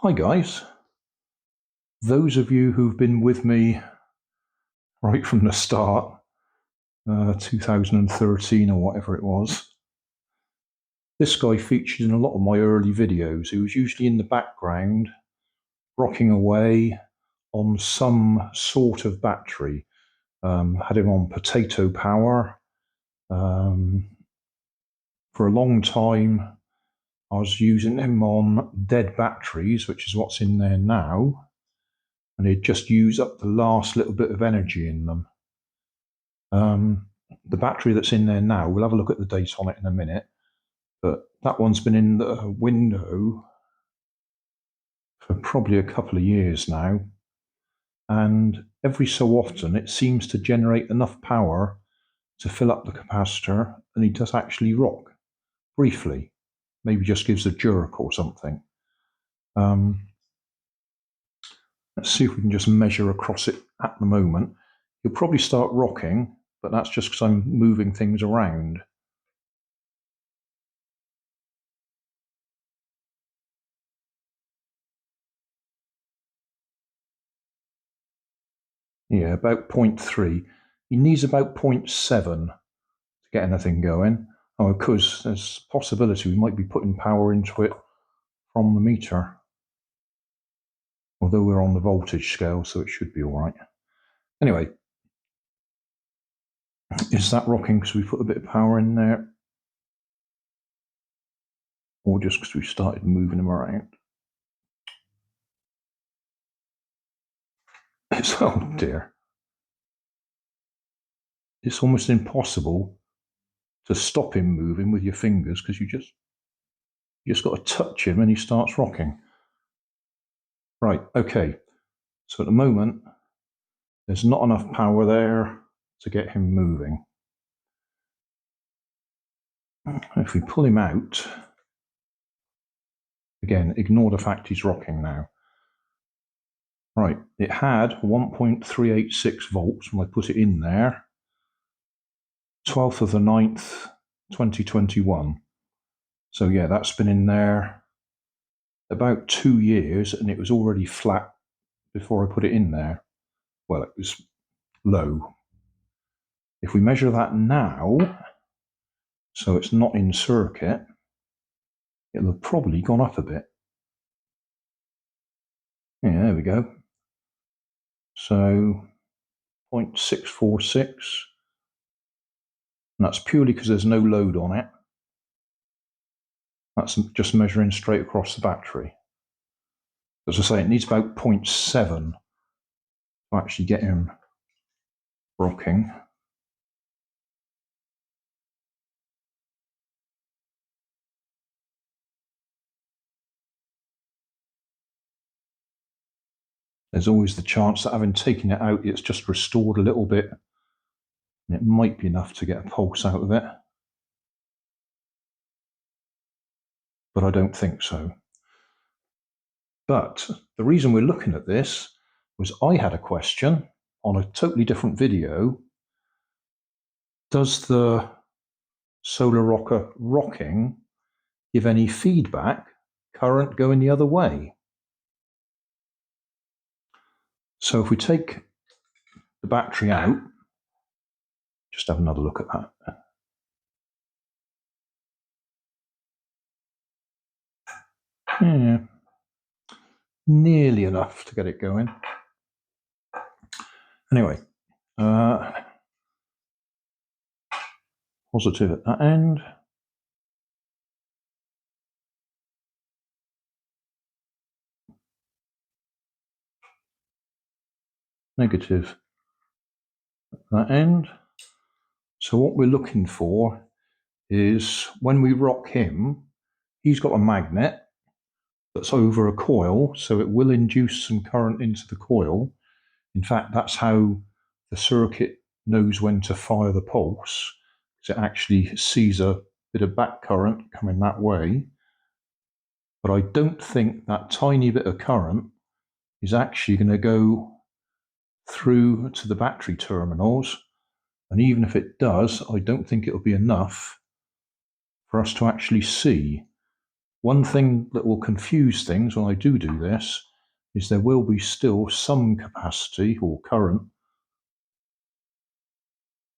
Hi guys, those of you who've been with me right from the start, 2013 or whatever it was, this guy featured in a lot of my early videos. He was usually in the background, rocking away on some sort of battery. Had him on potato power. For a long time, I was using him on dead batteries, which is what's in there now. And he'd just use up the last little bit of energy in them. The battery that's in there now, we'll have a look at the date on it in a minute, but that one's been in the window for probably a couple of years now, and every so often it seems to generate enough power to fill up the capacitor, and he does actually rock briefly, maybe just gives a jerk or something. Let's see if we can just measure across it at the moment. He'll probably start rocking, but that's just because I'm moving things around. Yeah, about 0.3. He needs about 0.7 to get anything going. Oh, because there's a possibility we might be putting power into it from the meter. Although we're on the voltage scale, so it should be all right. Anyway, is that rocking because we put a bit of power in there? Or just because we started moving them around? Oh dear. It's almost impossible to stop him moving with your fingers because you just got to touch him and he starts rocking. Right, okay. So at the moment, there's not enough power there to get him moving. If we pull him out, again, ignore the fact he's rocking now. Right, it had 1.386 volts when I put it in there, 12th of the 9th, 2021. So yeah, that's been in there about 2 years, and it was already flat before I put it in there. Well, it was low. If we measure that now, so it's not in circuit, it'll have probably gone up a bit. Yeah, there we go. So 0.646, and that's purely because there's no load on it. That's just measuring straight across the battery. As I say, it needs about 0.7 to actually get him rocking. There's always the chance that having taken it out, it's just restored a little bit, and it might be enough to get a pulse out of it. But I don't think so. But the reason we're looking at this was I had a question on a totally different video. Does the solar rocker rocking give any feedback, current going the other way? So if we take the battery out, just have another look at that. Yeah, nearly enough to get it going. Anyway, positive at that end. Negative at that end. So what we're looking for is when we rock him, he's got a magnet that's over a coil, so it will induce some current into the coil. In fact, that's how the circuit knows when to fire the pulse, because it actually sees a bit of back current coming that way. But I don't think that tiny bit of current is actually going to go through to the battery terminals. And even if it does, I don't think it'll be enough for us to actually see One thing that will confuse things when I do this is there will be still some capacity or current,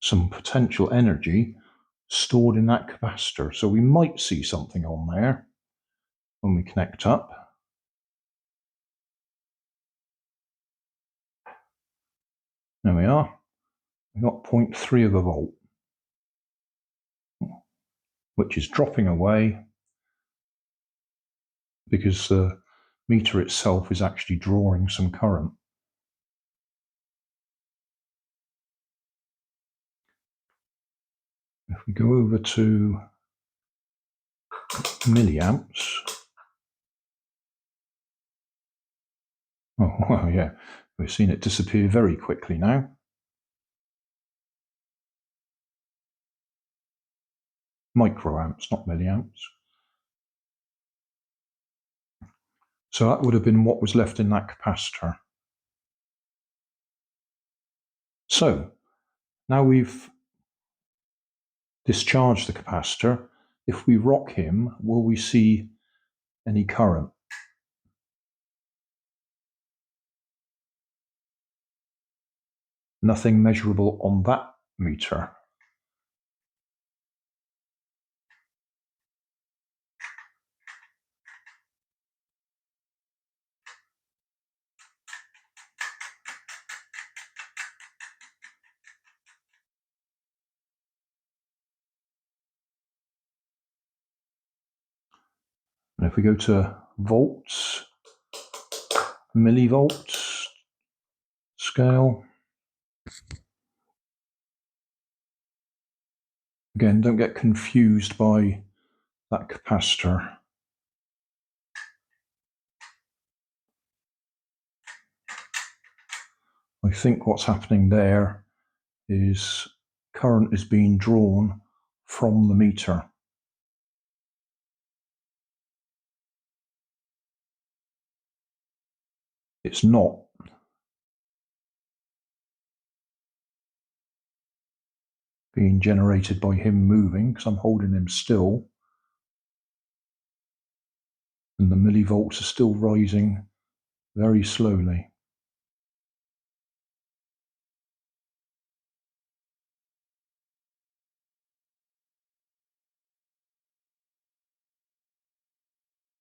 some potential energy stored in that capacitor. So we might see something on there when we connect up. There we are. We've got 0.3 of a volt, which is dropping away because the meter itself is actually drawing some current. If we go over to milliamps, oh well, yeah, we've seen it disappear very quickly now. Microamps, not milliamps. So that would have been what was left in that capacitor. So now we've discharged the capacitor. If we rock him, will we see any current? Nothing measurable on that meter. And if we go to volts, millivolts scale, again, don't get confused by that capacitor. I think what's happening there is current is being drawn from the meter. It's not being generated by him moving because I'm holding him still, and the millivolts are still rising very slowly.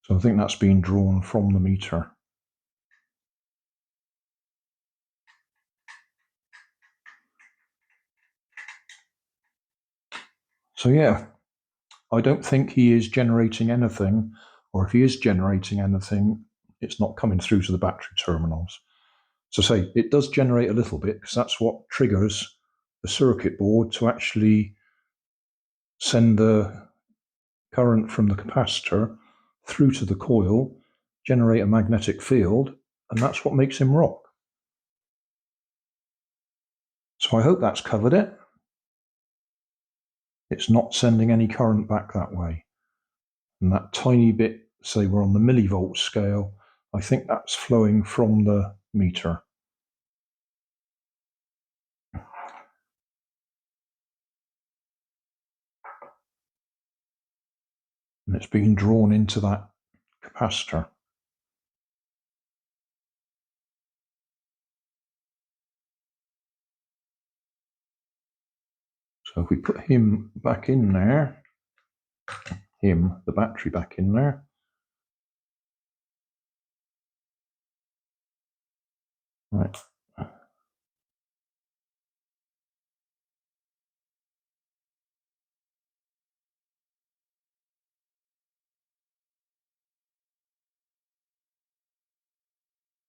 So I think that's being drawn from the meter. So yeah, I don't think he is generating anything, or if he is generating anything, it's not coming through to the battery terminals. So say it does generate a little bit because that's what triggers the circuit board to actually send the current from the capacitor through to the coil, generate a magnetic field, and that's what makes him rock. So I hope that's covered it. It's not sending any current back that way. And that tiny bit, say we're on the millivolt scale, I think that's flowing from the meter. And it's being drawn into that capacitor. So if we put him back in there, the battery back in there, right.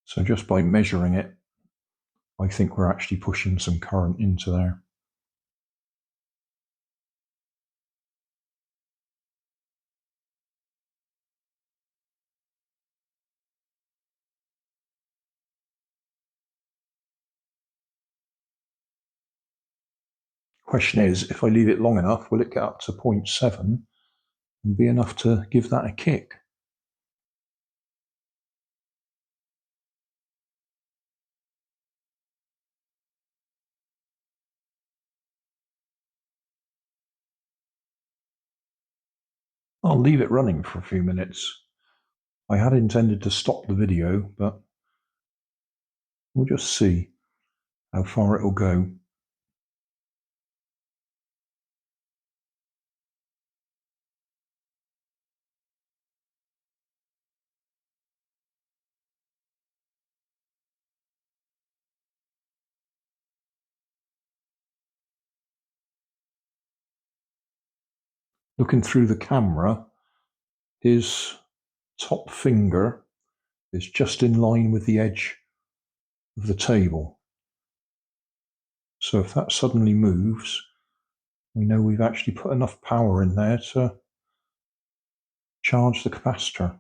So just by measuring it, I think we're actually pushing some current into there. Question is, if I leave it long enough, will it get up to 0.7 and be enough to give that a kick? I'll leave it running for a few minutes. I had intended to stop the video, but we'll just see how far it'll go. Looking through the camera, his top finger is just in line with the edge of the table. So if that suddenly moves, we know we've actually put enough power in there to charge the capacitor.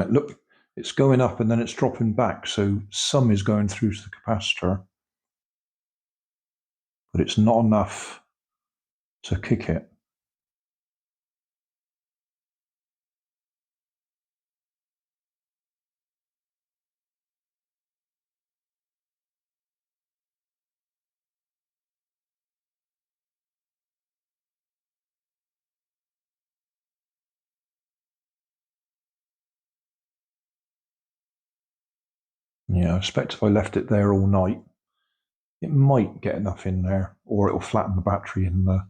Look, it's going up and then it's dropping back, so some is going through to the capacitor, but it's not enough to kick it. Yeah, I expect if I left it there all night, it might get enough in there, or it'll flatten the battery in the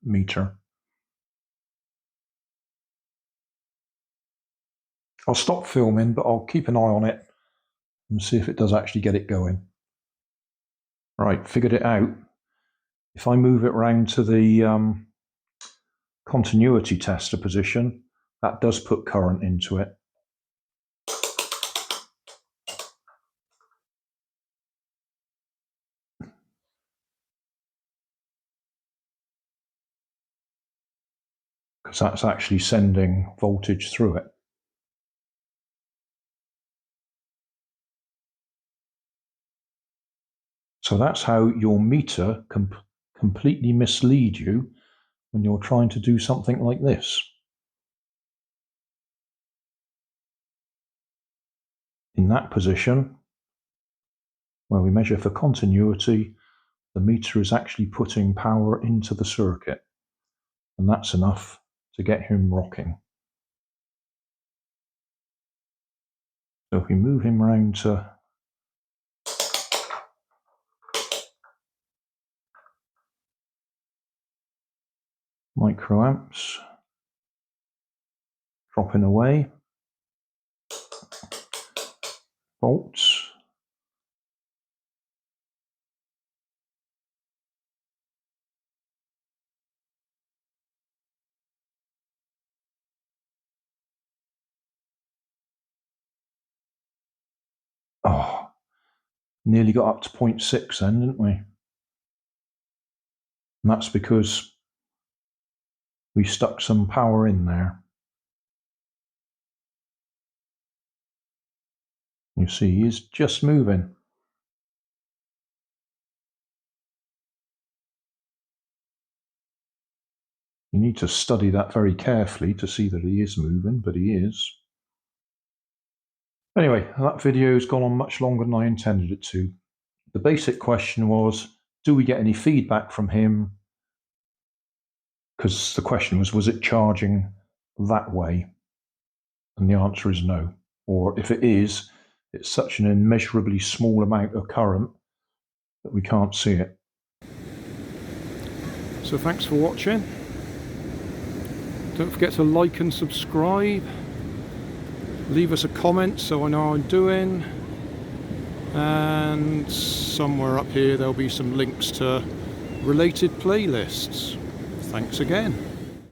meter. I'll stop filming, but I'll keep an eye on it and see if it does actually get it going. Right, figured it out. If I move it round to the continuity tester position, that does put current into it. Because that's actually sending voltage through it. So that's how your meter can completely mislead you when you're trying to do something like this. In that position, where we measure for continuity, the meter is actually putting power into the circuit, and that's enough to get him rocking. So if we move him around to microamps, dropping away, volts, oh, nearly got up to 0.6 then, didn't we? And that's because we stuck some power in there. You see, he's just moving. You need to study that very carefully to see that he is moving, but he is. Anyway, that video's gone on much longer than I intended it to. The basic question was, do we get any feedback from him? Because the question was it charging that way? And the answer is no. Or if it is, it's such an immeasurably small amount of current that we can't see it. So thanks for watching. Don't forget to like and subscribe. Leave us a comment so I know how I'm doing. And somewhere up here there'll be some links to related playlists. Thanks again.